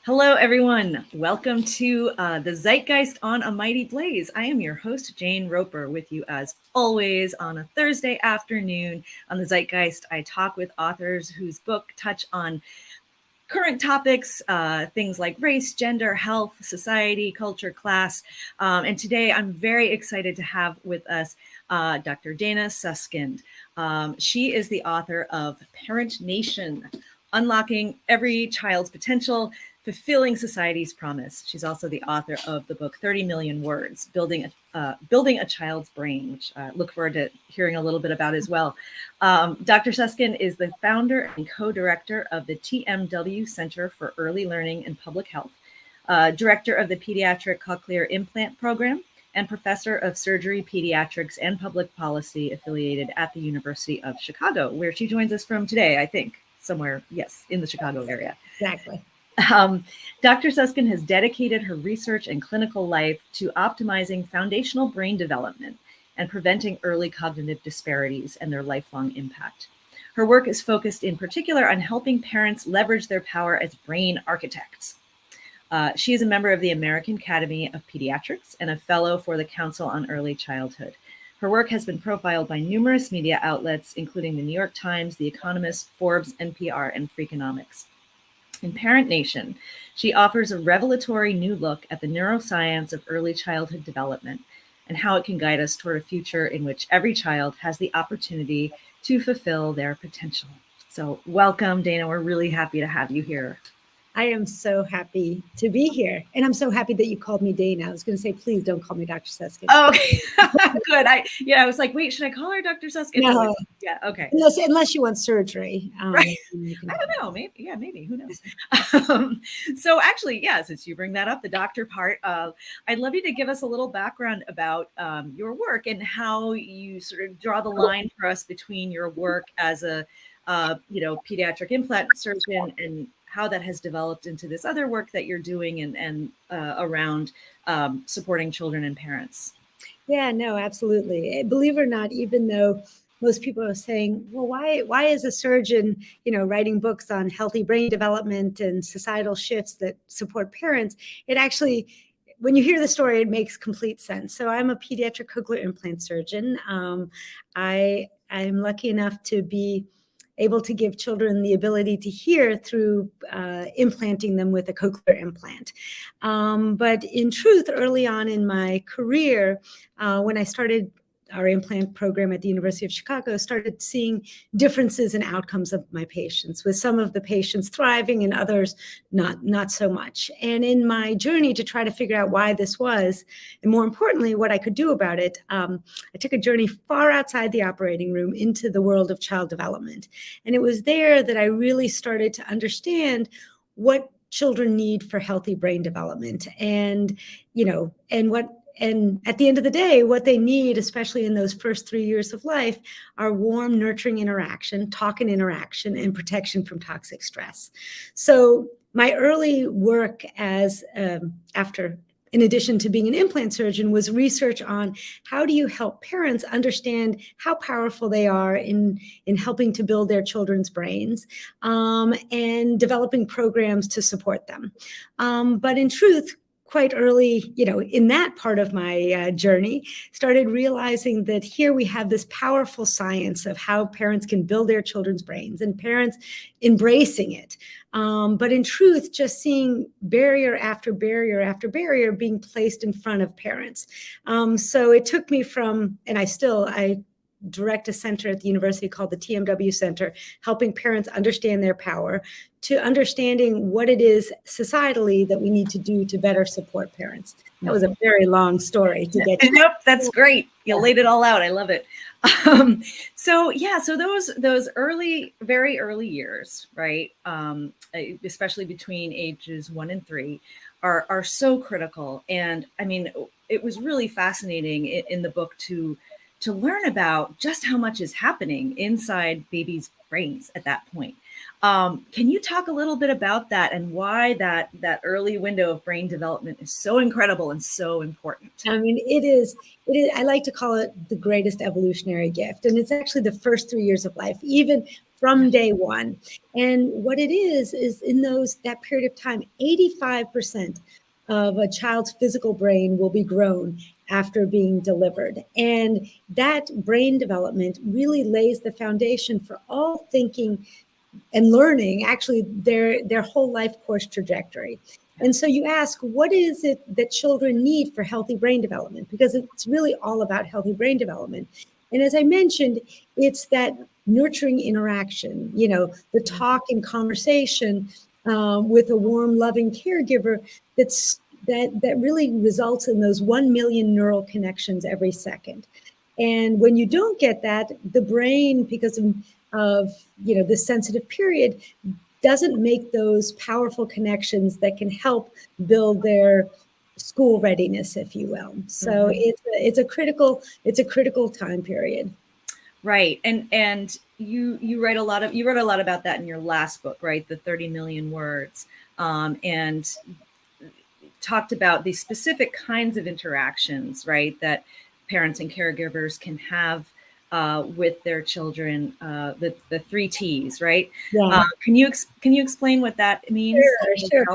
Hello, everyone. Welcome to the Zeitgeist on a Mighty Blaze. I am your host, Jane Roper, with you as always on a Thursday afternoon. On the Zeitgeist, I talk with authors whose book touch on current topics, things like race, gender, health, society, culture, class. And today I'm very excited to have with us Dr. Dana Suskind. She is the author of Parent Nation, Unlocking Every Child's Potential, Fulfilling Society's Promise. She's also the author of the book 30 Million Words, Building a Child's Brain, which I look forward to hearing a little bit about as well. Dr. Suskind is the founder and co-director of the TMW Center for Early Learning and Public Health, director of the Pediatric Cochlear Implant Program, and professor of surgery, pediatrics, and public policy affiliated at the University of Chicago, where she joins us from today, I think, somewhere, yes, in the Chicago area. Exactly. Dr. Suskind has dedicated her research and clinical life to optimizing foundational brain development and preventing early cognitive disparities and their lifelong impact. Her work is focused in particular on helping parents leverage their power as brain architects. She is a member of the American Academy of Pediatrics and a fellow for the Council on Early Childhood. Her work has been profiled by numerous media outlets, including the New York Times, The Economist, Forbes, NPR, and Freakonomics. In Parent Nation, she offers a revelatory new look at the neuroscience of early childhood development and how it can guide us toward a future in which every child has the opportunity to fulfill their potential. So welcome, Dana. We're really happy to have you here. I am so happy to be here. And I'm so happy that you called me Dana. I was going to say, please don't call me Dr. Suskind. Oh, okay. Good. I was like, wait, should I call her Dr. Suskind? No. Yeah, okay. Unless you want surgery. Right. I don't know. Maybe. Who knows? So actually, since you bring that up, the doctor part, I'd love you to give us a little background about your work and how you sort of draw the line for us between your work as a pediatric implant surgeon and how that has developed into this other work that you're doing and around supporting children and parents. Yeah, no, absolutely. Believe it or not, even though most people are saying, well, why is a surgeon, writing books on healthy brain development and societal shifts that support parents? It actually, when you hear the story, it makes complete sense. So I'm a pediatric cochlear implant surgeon. I'm lucky enough to be able to give children the ability to hear through implanting them with a cochlear implant. But in truth, early on in my career, when I started our implant program at the University of Chicago, started seeing differences in outcomes of my patients, with some of the patients thriving and others not so much. And in my journey to try to figure out why this was, and more importantly, what I could do about it, I took a journey far outside the operating room into the world of child development. And it was there that I really started to understand what children need for healthy brain development and at the end of the day, what they need, especially in those first 3 years of life, are warm, nurturing interaction, talk and interaction, and protection from toxic stress. So my early work in addition to being an implant surgeon, was research on how do you help parents understand how powerful they are in helping to build their children's brains and developing programs to support them. But in truth, quite early, in that part of my journey, started realizing that here we have this powerful science of how parents can build their children's brains and parents embracing it. But in truth, just seeing barrier after barrier after barrier being placed in front of parents. So it took me from, and I direct a center at the university called the TMW Center, helping parents understand their power, to understanding what it is societally that we need to do to better support parents. That was a very long story to get to. Nope, that's great. You laid it all out. I love it. So those early, very early years, right? Especially between ages 1 and 3 are so critical. And I mean, it was really fascinating in the book to learn about just how much is happening inside babies' brains at that point. Can you talk a little bit about that and why that early window of brain development is so incredible and so important? I mean, it is, I like to call it the greatest evolutionary gift. And it's actually the first 3 years of life. Even from day one. And what it is in that period of time, 85% of a child's physical brain will be grown after being delivered. And that brain development really lays the foundation for all thinking and learning, actually their whole life course trajectory. And so you ask, what is it that children need for healthy brain development? Because it's really all about healthy brain development. And as I mentioned, it's that nurturing interaction, the talk and conversation with a warm, loving caregiver that really results in those 1 million neural connections every second. And when you don't get that, the brain, because of this sensitive period, doesn't make those powerful connections that can help build their school readiness, if you will. So it's a critical time period. Right. And you wrote a lot about that in your last book, right? The 30 million words, and talked about the specific kinds of interactions, right, that parents and caregivers can have with their children, the 3 T's, right? Yeah. Can you explain what that means? Sure.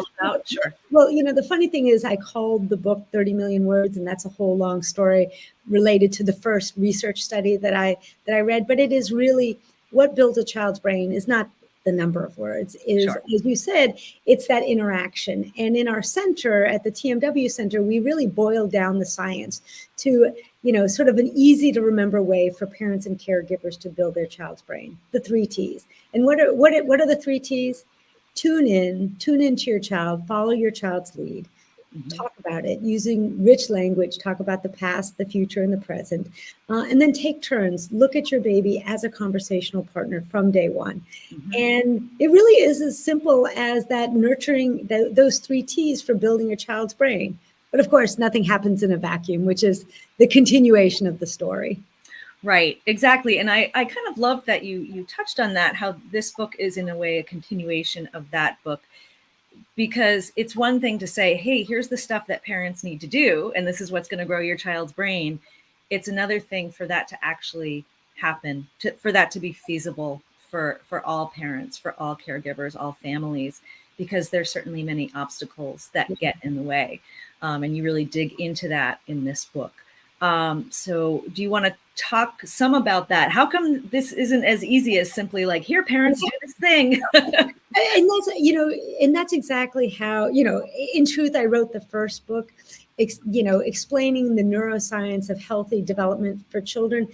Sure. Well, the funny thing is, I called the book 30 million words, and that's a whole long story related to the first research study that I read. But it is really what builds a child's brain is not the number of words, is, as you said, it's that interaction. And in our center, at the TMW Center, we really boiled down the science to sort of an easy to remember way for parents and caregivers to build their child's brain, the 3 T's. And what are the 3 T's? Tune into your child, follow your child's lead, talk about it using rich language, talk about the past, the future, and the present, and then take turns, look at your baby as a conversational partner from day one. And it really is as simple as that, nurturing those 3 T's for building a child's brain. But of course, nothing happens in a vacuum, which is the continuation of the story. Right, exactly. And I kind of love that you touched on that, how this book is in a way a continuation of that book, because it's one thing to say, hey, here's the stuff that parents need to do, and this is what's going to grow your child's brain. It's another thing for that to actually happen, for that to be feasible for all parents, for all caregivers, all families, because there's certainly many obstacles that get in the way. And you really dig into that in this book. So do you want to talk some about that? How come this isn't as easy as simply like, here, parents, do this thing? And that's exactly how, in truth, I wrote the first book, explaining the neuroscience of healthy development for children,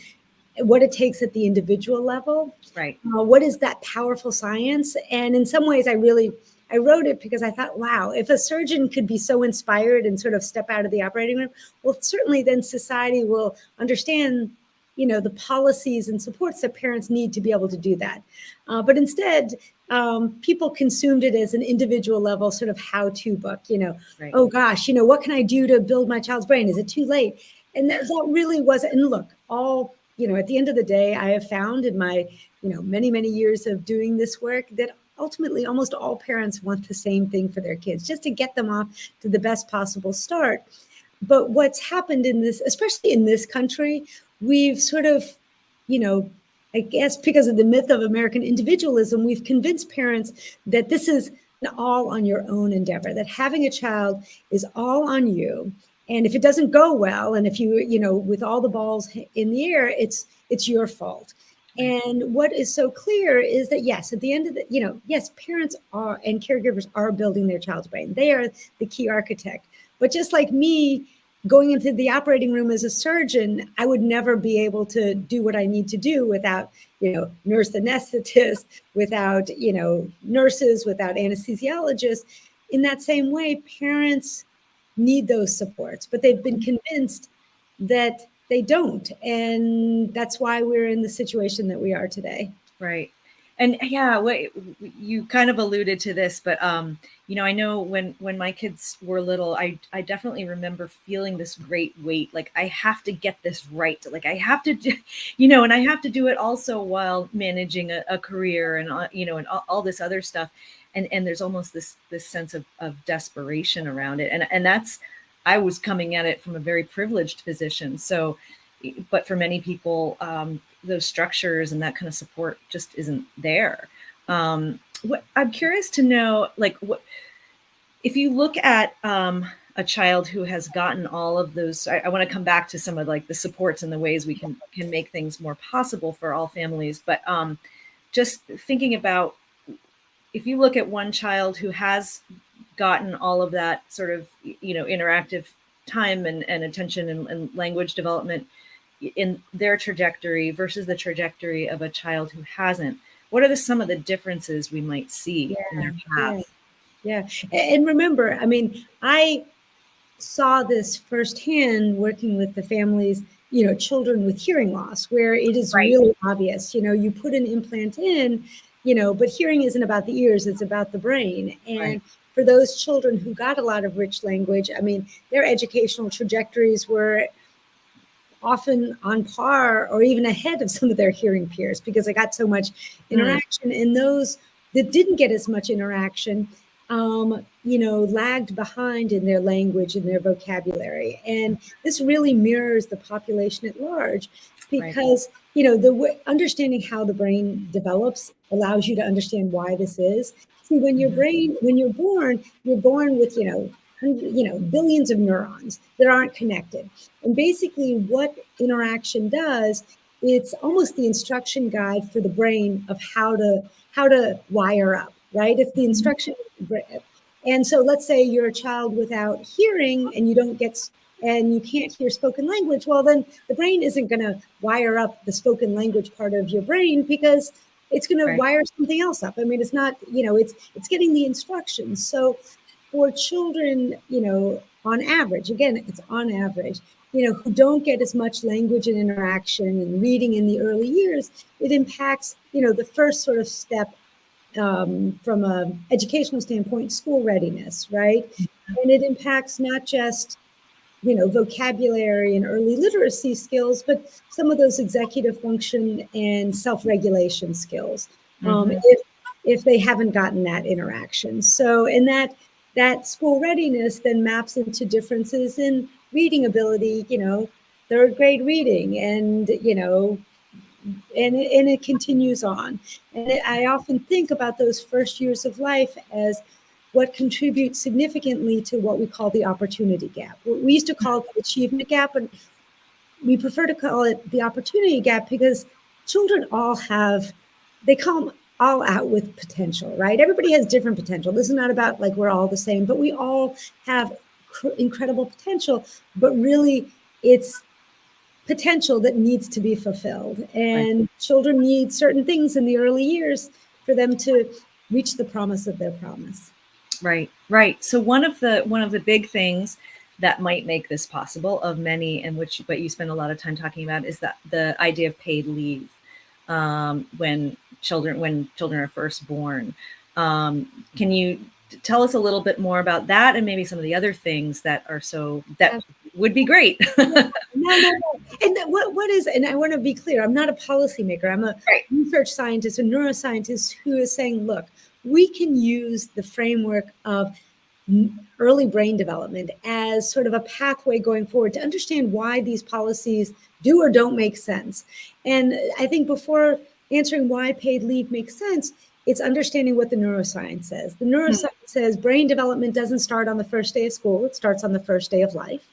what it takes at the individual level. Right. What is that powerful science? And in some ways, I wrote it because I thought, wow, if a surgeon could be so inspired and sort of step out of the operating room, well, certainly then society will understand, the policies and supports that parents need to be able to do that. But instead, people consumed it as an individual level sort of how-to book, right. Oh gosh, what can I do to build my child's brain? Is it too late? And that really wasn't, and look, all, at the end of the day, I have found in my, many, many years of doing this work that ultimately almost all parents want the same thing for their kids, just to get them off to the best possible start. But what's happened in this, especially in this country, we've sort of, I guess because of the myth of American individualism, we've convinced parents that this is an all on your own endeavor, that having a child is all on you. And if it doesn't go well, and if you, with all the balls in the air, it's your fault. And what is so clear is that, yes, at the end of the, yes, parents are and caregivers are building their child's brain. They are the key architect. But just like me going into the operating room as a surgeon, I would never be able to do what I need to do without, nurse anesthetists, without, nurses, without anesthesiologists. In that same way, parents need those supports, but they've been convinced that they don't. And that's why we're in the situation that we are today. Right. And yeah, you kind of alluded to this, but, I know when my kids were little, I definitely remember feeling this great weight. Like, I have to get this right. Like, I have to do, and I have to do it also while managing a career and, and all this other stuff. And there's almost this sense of desperation around it. And that's, I was coming at it from a very privileged position. So but for many people, those structures and that kind of support just isn't there. I'm curious to know, like, if you look at a child who has gotten all of those, I want to come back to some of like the supports and the ways we can make things more possible for all families. But just thinking about, if you look at one child who has gotten all of that sort of, interactive time and attention and language development in their trajectory versus the trajectory of a child who hasn't, what are some of the differences we might see in their path? Yeah. And remember, I mean, I saw this firsthand working with the families, children with hearing loss, where it is really obvious, you put an implant in, but hearing isn't about the ears, it's about the brain. And for those children who got a lot of rich language, I mean, their educational trajectories were often on par or even ahead of some of their hearing peers because they got so much interaction. And those that didn't get as much interaction, lagged behind in their language and their vocabulary. And this really mirrors the population at large because, understanding how the brain develops allows you to understand why this is. See, when you're born with, billions of neurons that aren't connected. And basically what interaction does, it's almost the instruction guide for the brain of how to wire up, right? It's the instruction. And so let's say you're a child without hearing and you can't hear spoken language. Well, then the brain isn't going to wire up the spoken language part of your brain because it's going to wire something else up. I mean, it's not, it's getting the instructions. So for children, on average, again, it's on average, who don't get as much language and interaction and reading in the early years, it impacts, the first sort of step from an educational standpoint, school readiness, right? And it impacts not just, vocabulary and early literacy skills, but some of those executive function and self-regulation skills, if they haven't gotten that interaction. So, and that school readiness then maps into differences in reading ability, third grade reading and, and it continues on. And I often think about those first years of life as what contributes significantly to what we call the opportunity gap. We used to call it the achievement gap, but we prefer to call it the opportunity gap because children they come all out with potential, right? Everybody has different potential. This is not about like we're all the same, but we all have incredible potential, but really it's potential that needs to be fulfilled. And children need certain things in the early years for them to reach the promise of their promise. Right. So one of the big things that might make this possible, of many, and but you spend a lot of time talking about, is that the idea of paid leave when children are first born. Can you tell us a little bit more about that and maybe some of the other things that would be great? No. And what is, and I want to be clear, I'm not a policymaker. I'm a research scientist, a neuroscientist who is saying, look, we can use the framework of early brain development as sort of a pathway going forward to understand why these policies do or don't make sense. And I think before answering why paid leave makes sense, it's understanding what the neuroscience says. The neuroscience says brain development doesn't start on the first day of school. It starts on the first day of life.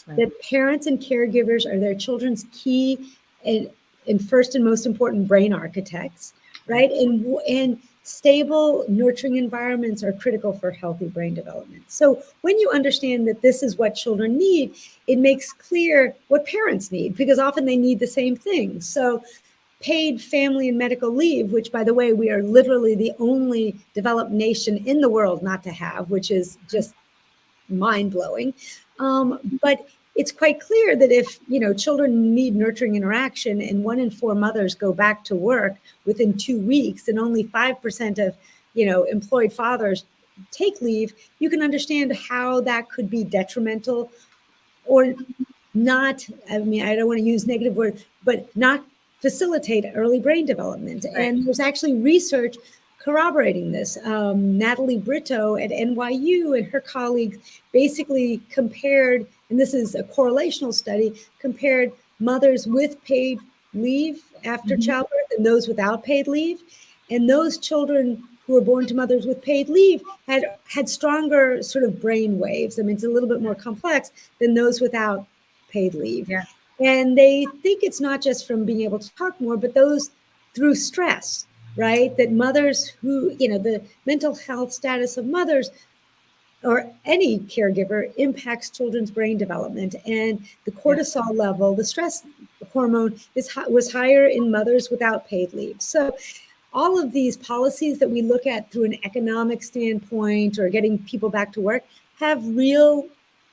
That parents and caregivers are their children's key and first and most important brain architects, right? And stable, nurturing environments are critical for healthy brain development. So when you understand that this is what children need, it makes clear what parents need, because often they need the same thing. So paid family and medical leave, which, by the way, we are literally the only developed nation in the world not to have, which is just mind-blowing. But it's quite clear that if, children need nurturing interaction and 1 in 4 mothers go back to work within 2 weeks and only 5% of, employed fathers take leave, you can understand how that could be detrimental or not. I mean, I don't want to use negative words, but not facilitate early brain development. And there's actually research corroborating this. Natalie Brito at NYU and her colleagues basically compared, and this is a correlational study, compared mothers with paid leave after childbirth and those without paid leave. And those children who were born to mothers with paid leave had stronger sort of brain waves. I mean, it's a little bit more complex than those without paid leave. Yeah. And they think it's not just from being able to talk more, but those through stress, right? That mothers who, the mental health status of mothers or any caregiver impacts children's brain development. And the cortisol level, the stress hormone, was higher in mothers without paid leave. So all of these policies that we look at through an economic standpoint or getting people back to work have real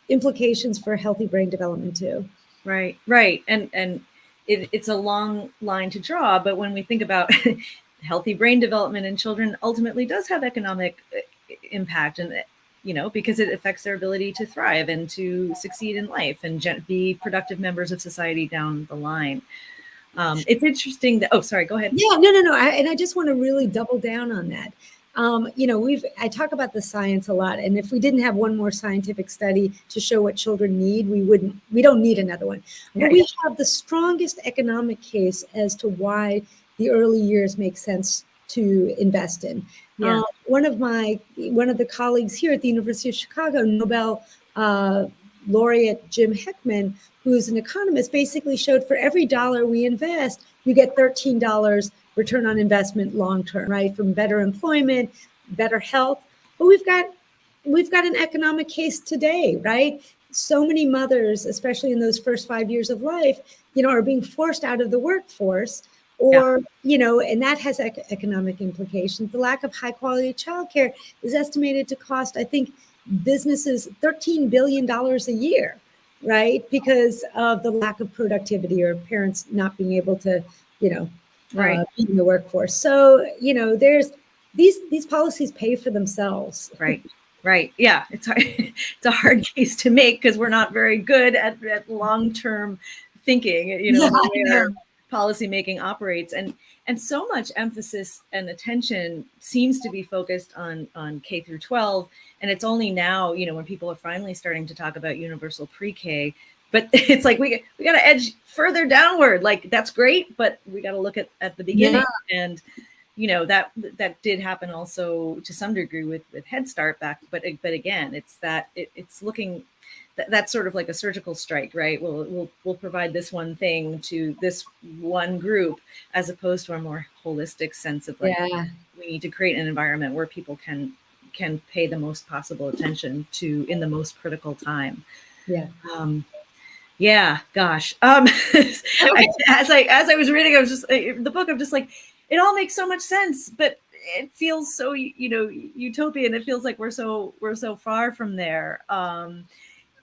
implications for healthy brain development too. Right. And it's a long line to draw, but when we think about healthy brain development in children, ultimately does have economic impact, and because it affects their ability to thrive and to succeed in life and be productive members of society down the line. It's interesting that, sorry, go ahead. Yeah, no. I just want to really double down on that. I talk about the science a lot, and if we didn't have one more scientific study to show what children need, we don't need another one. But we have the strongest economic case as to why the early years make sense to invest in. Yeah. One of the colleagues here at the University of Chicago, Nobel laureate Jim Heckman, who's an economist, basically showed for every dollar we invest, you get $13 return on investment long term, right? From better employment, better health. But we've got an economic case today, right? So many mothers, especially in those first 5 years of life, are being forced out of the workforce, or and that has economic implications. The lack of high quality childcare is estimated to cost, I think, businesses $13 billion a year, right? Because of the lack of productivity or parents not being able to, right, be in the workforce. So, there's these policies pay for themselves. Right. Yeah. It's hard. It's a hard case to make because we're not very good at long-term thinking, the way our policy making operates. And so much emphasis and attention seems to be focused on K through 12. And it's only now, when people are finally starting to talk about universal pre-K, but it's like, we got to edge further downward. Like, that's great, but we got to look at the beginning. And, that did happen also to some degree with Head Start back. But again, it's looking, that's sort of like a surgical strike, right? We'll provide this one thing to this one group, as opposed to a more holistic sense of like, we need to create an environment where people can pay the most possible attention to in the most critical time. Gosh. As I was reading, I was just the book, I'm just like, it all makes so much sense, but it feels so, utopian. It feels like we're so far from there. And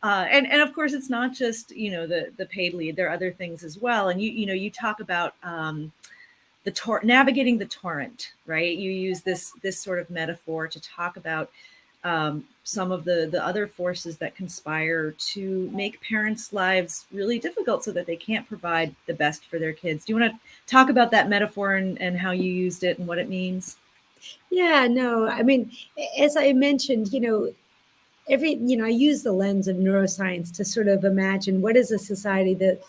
of course, it's not just, the paid lead. There are other things as well. And you talk about navigating the torrent, right? You use this sort of metaphor to talk about some of the other forces that conspire to make parents' lives really difficult so that they can't provide the best for their kids. Do you want to talk about that metaphor and how you used it and what it means? Yeah, no, I mean, as I mentioned, I use the lens of neuroscience to sort of imagine what is a society that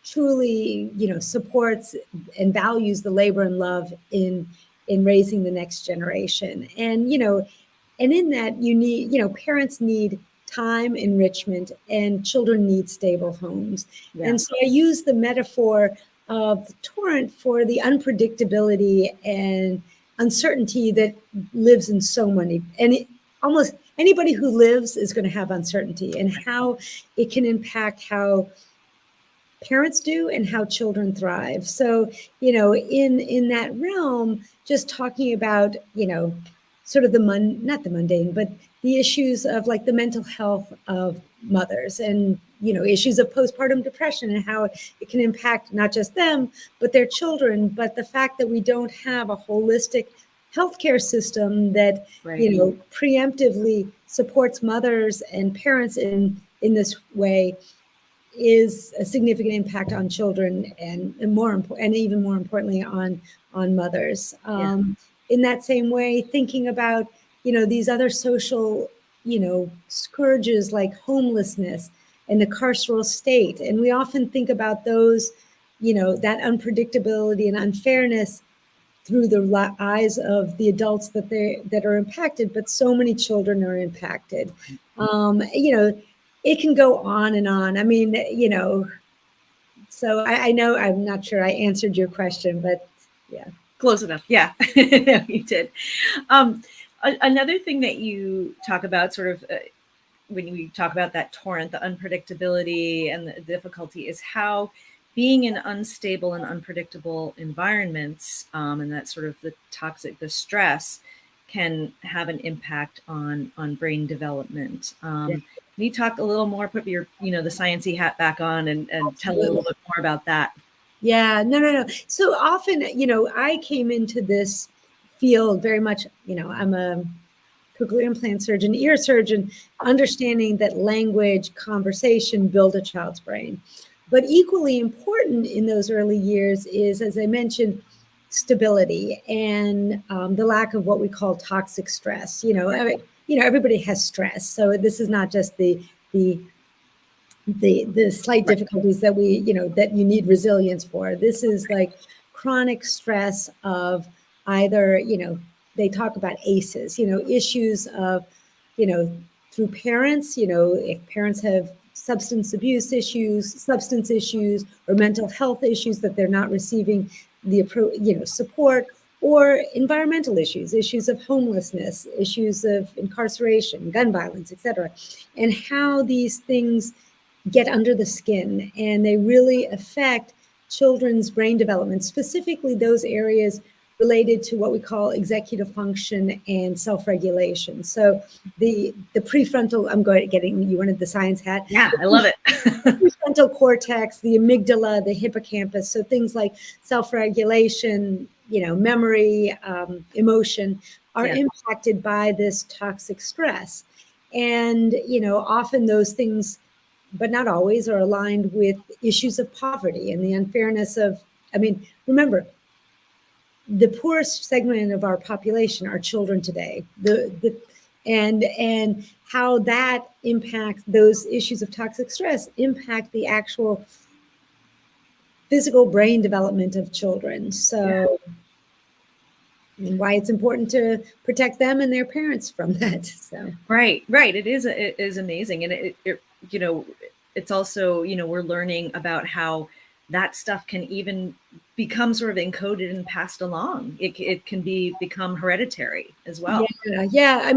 truly, supports and values the labor and love in raising the next generation. And, and in that you need, parents need time enrichment and children need stable homes. And so I use the metaphor of the torrent for the unpredictability and uncertainty that lives in so many, and almost anybody who lives is going to have uncertainty, and how it can impact how parents do and how children thrive. So, in that realm, just talking about, sort of not the mundane, but the issues of like the mental health of mothers and, issues of postpartum depression and how it can impact not just them, but their children. But the fact that we don't have a holistic healthcare system that, preemptively supports mothers and parents in this way is a significant impact on children and even more importantly on mothers. In that same way, thinking about, these other social, scourges like homelessness and the carceral state. And we often think about those, that unpredictability and unfairness through the eyes of the adults that are impacted, but so many children are impacted. It can go on and on. I mean, so I know I'm not sure I answered your question, but yeah. Close enough. Yeah, no, you did. Another thing that you talk about sort of when we talk about that torrent, the unpredictability and the difficulty is how being in unstable and unpredictable environments and that sort of the toxic, the stress can have an impact on brain development. Can you talk a little more, put your, the sciencey hat back on and tell a little bit more about that? Yeah, no. So often, I came into this field very much, I'm a cochlear implant surgeon, ear surgeon, understanding that language, conversation build a child's brain. But equally important in those early years is, as I mentioned, stability and the lack of what we call toxic stress. Everybody has stress. So this is not just the slight difficulties that that you need resilience for. This is like chronic stress of either, they talk about ACEs, issues of, through parents, if parents have substance issues, or mental health issues that they're not receiving the support, or environmental issues of homelessness, issues of incarceration, gun violence, etc., and how these things get under the skin and they really affect children's brain development, specifically those areas related to what we call executive function and self-regulation. So the prefrontal, you wanted the science hat. Yeah, I love it. Prefrontal cortex, the amygdala, the hippocampus. So things like self-regulation, memory, emotion are impacted by this toxic stress. And, often those things, but not always, are aligned with issues of poverty and the unfairness of, remember, the poorest segment of our population are children today. And how that impacts those issues of toxic stress impact the actual physical brain development of children. So why it's important to protect them and their parents from that. So right. It is amazing. And it it's also, we're learning about how that stuff can even become sort of encoded and passed along. It can become hereditary as well. Yeah.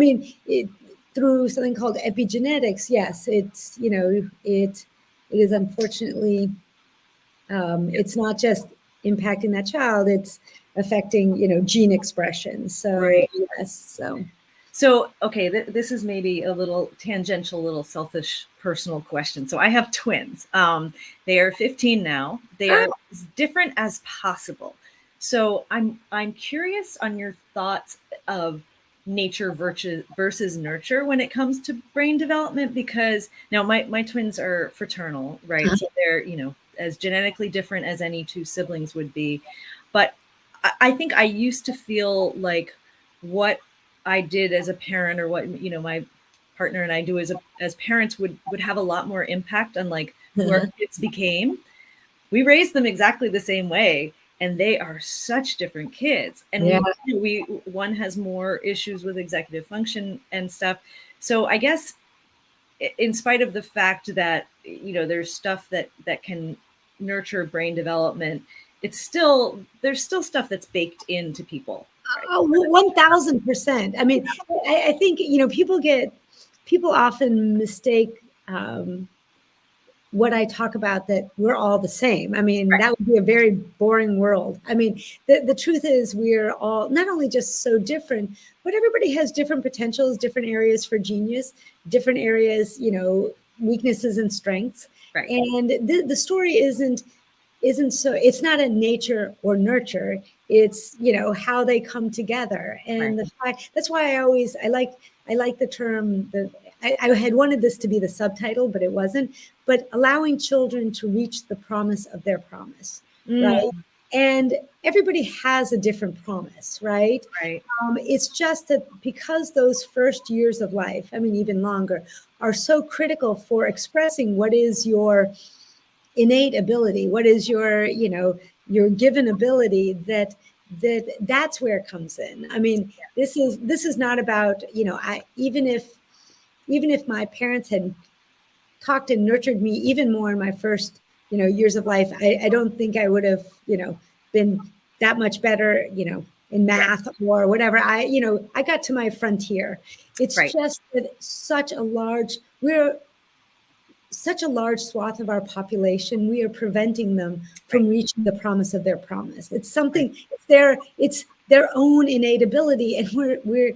Through something called epigenetics, yes, it's, it is unfortunately, it's not just impacting that child, it's affecting, gene expression. So, yes, So, okay, this is maybe a little tangential, little selfish, personal question. So I have twins. They are 15 now. They are as different as possible. So I'm curious on your thoughts of nature versus nurture when it comes to brain development, because now my twins are fraternal, right? So they're, as genetically different as any two siblings would be. But I think I used to feel like what I did as a parent, or what my partner and I do as parents would have a lot more impact on like who our kids became. We raised them exactly the same way, and they are such different kids. And one has more issues with executive function and stuff. So I guess in spite of the fact that there's stuff that can nurture brain development, there's still stuff that's baked into people. Right? Oh, 1000%. I think, people often mistake what I talk about, that we're all the same. That would be a very boring world. The truth is we're all not only just so different, but everybody has different potentials, different areas for genius, different areas, weaknesses and strengths. Right. And the story isn't so, it's not a nature or nurture, it's how they come together. And that's why I like the term, I had wanted this to be the subtitle, but it wasn't, but allowing children to reach the promise of their promise. Right. And everybody has a different promise, right? Right. It's just that because those first years of life, I mean, even longer, are so critical for expressing what is your innate ability, what is your, your given ability, that's where it comes in. I mean, this is not about, even if my parents had talked and nurtured me even more in my first, years of life, I don't think I would have, been that much better, in math or whatever. I got to my frontier. It's just that we're such a large swath of our population, we are preventing them from reaching the promise of their promise. It's something, it's their own innate ability, and we're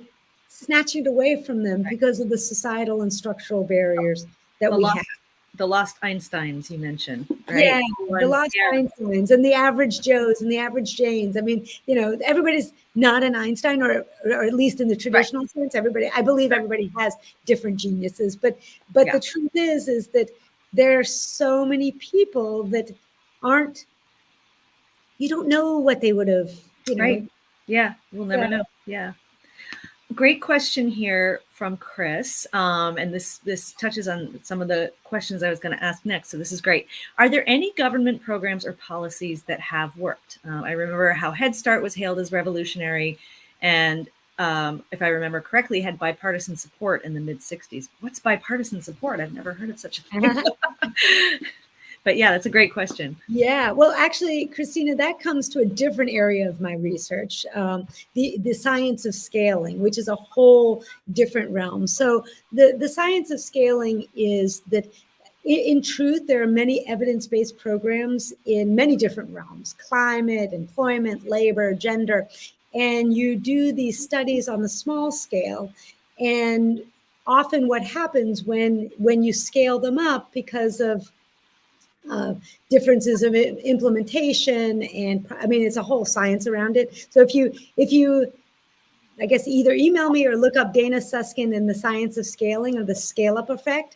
snatching it away from them because of the societal and structural barriers that we have. The lost Einsteins you mentioned, right? Yeah, the lost Einsteins and the average Joes and the average Janes. I mean, everybody's not an Einstein, or at least in the traditional sense. I believe everybody has different geniuses, but the truth is that there are so many people that you don't know what they would have, Right. Yeah, we'll never know. Yeah. Great question here from Chris. And this touches on some of the questions I was going to ask next. So this is great. Are there any government programs or policies that have worked? I remember how Head Start was hailed as revolutionary, and if I remember correctly, had bipartisan support in the mid-'60s. What's bipartisan support? I've never heard of such a thing. But yeah, that's a great question. Yeah, well, actually, Christina, that comes to a different area of my research, the science of scaling, which is a whole different realm. So the science of scaling is that, in truth, there are many evidence-based programs in many different realms: climate, employment, labor, gender. And you do these studies on the small scale. And often what happens when you scale them up, because of differences of implementation, and I mean, it's a whole science around it. So if you I guess either email me or look up Dana Suskind and the science of scaling, or the scale-up effect,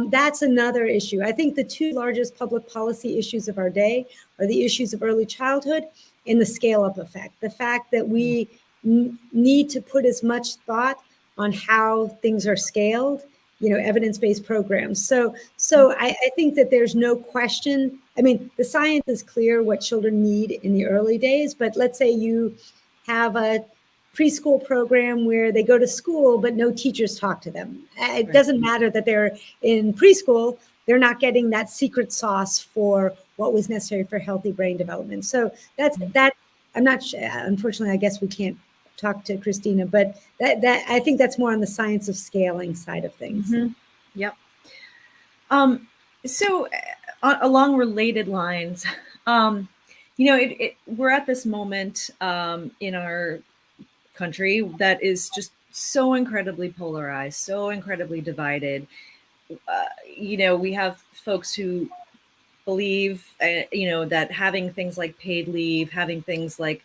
that's another issue. I think the two largest public policy issues of our day are the issues of early childhood and the scale-up effect. The fact that we need to put as much thought on how things are scaled, evidence-based programs. So I think that there's no question. I mean, the science is clear what children need in the early days, but let's say you have a preschool program where they go to school, but no teachers talk to them. It doesn't matter that they're in preschool, they're not getting that secret sauce for what was necessary for healthy brain development. So that. I'm not sure, unfortunately, I guess we can't talk to Christina, but that I think that's more on the science of scaling side of things. Mm-hmm. Yep. So along related lines, we're at this moment in our country that is just so incredibly polarized, so incredibly divided. We have folks who believe, that having things like paid leave, having things like,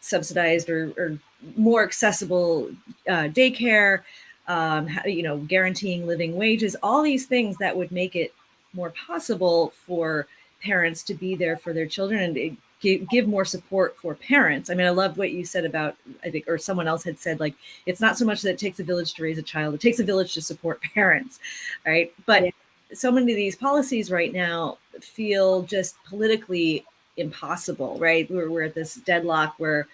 subsidized or more accessible daycare, guaranteeing living wages, all these things that would make it more possible for parents to be there for their children and give more support for parents. I mean, I love what you said about, I think, or someone else had said, like, it's not so much that it takes a village to raise a child, it takes a village to support parents, right? But so many of these policies right now feel just politically impossible, right? We're at this deadlock where,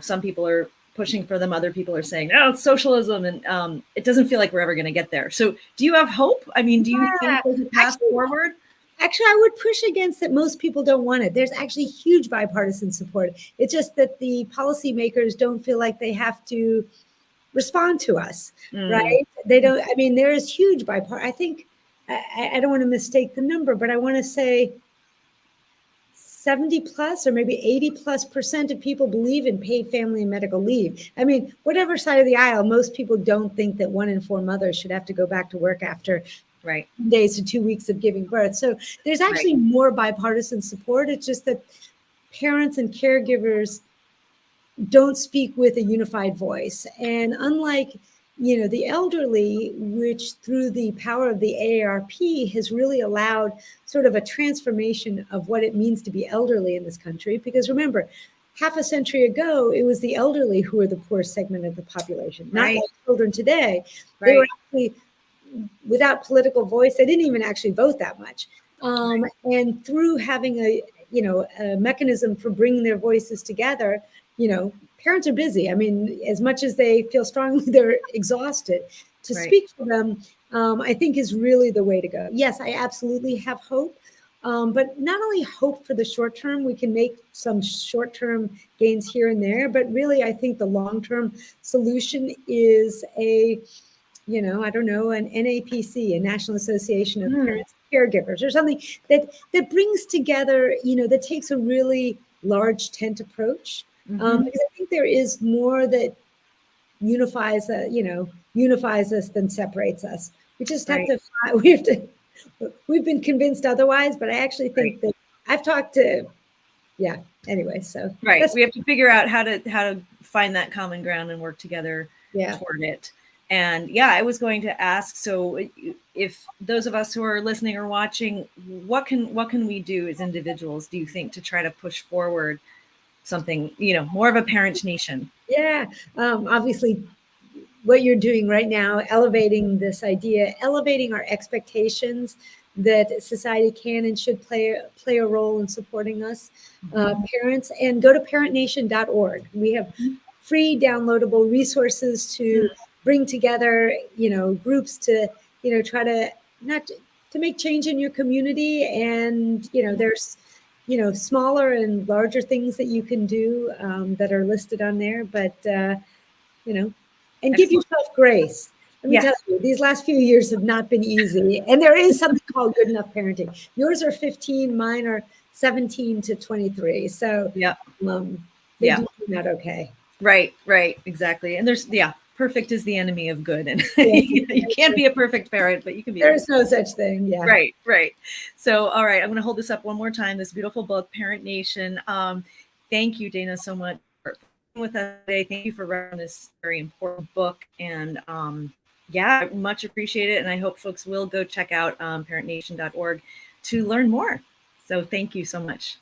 some people are pushing for them, other people are saying, no, it's socialism, and it doesn't feel like we're ever going to get there. So do you have hope? I mean, do you think there's a path forward? Actually, I would push against that. Most people don't want it. There's actually huge bipartisan support. It's just that the policymakers don't feel like they have to respond to us, right? They don't. I mean, there is huge bipartisan. I think, I don't want to mistake the number, but I want to say 70 plus or maybe 80+% of people believe in paid family and medical leave. I mean, whatever side of the aisle, most people don't think that 1 in 4 mothers should have to go back to work after days to 2 weeks of giving birth. So there's actually more bipartisan support. It's just that parents and caregivers don't speak with a unified voice. And unlike the elderly, which through the power of the AARP has really allowed sort of a transformation of what it means to be elderly in this country. Because remember, half a century ago, it was the elderly who were the poorest segment of the population, not like children today. They were actually without political voice. They didn't even actually vote that much. And through having a mechanism for bringing their voices together, parents are busy. I mean, as much as they feel strongly, they're exhausted. To speak for them, I think is really the way to go. Yes, I absolutely have hope. But not only hope for the short term, we can make some short term gains here and there, but really I think the long term solution is I don't know, an NAPC, a National Association of Parents and Caregivers, or something that brings together, that takes a really large tent approach. Because I think there is more that unifies us than separates us. We just have to, we've been convinced otherwise, but I actually think that I've talked to, anyway, so. We have to figure out how to find that common ground and work together toward it. And I was going to ask, so if those of us who are listening or watching, what can we do as individuals, do you think, to try to push forward something, more of a parent nation? Obviously what you're doing right now, elevating this idea, elevating our expectations that society can and should play a role in supporting us, parents, and go to parentnation.org. We have free downloadable resources to bring together, groups to, try to to make change in your community. And, there's, smaller and larger things that you can do that are listed on there, but, and give yourself grace. Let me tell you, these last few years have not been easy. And there is something called good enough parenting. Yours are 15, mine are 17 to 23. So they do not okay. Right, exactly. And there's, perfect is the enemy of good. And you can't be a perfect parent, but you can be. There's no such thing. Yeah. Right. So, all right, I'm going to hold this up one more time. This beautiful book, Parent Nation. Thank you, Dana, so much for being with us today. Thank you for writing this very important book. And much appreciate it. And I hope folks will go check out parentnation.org to learn more. So thank you so much.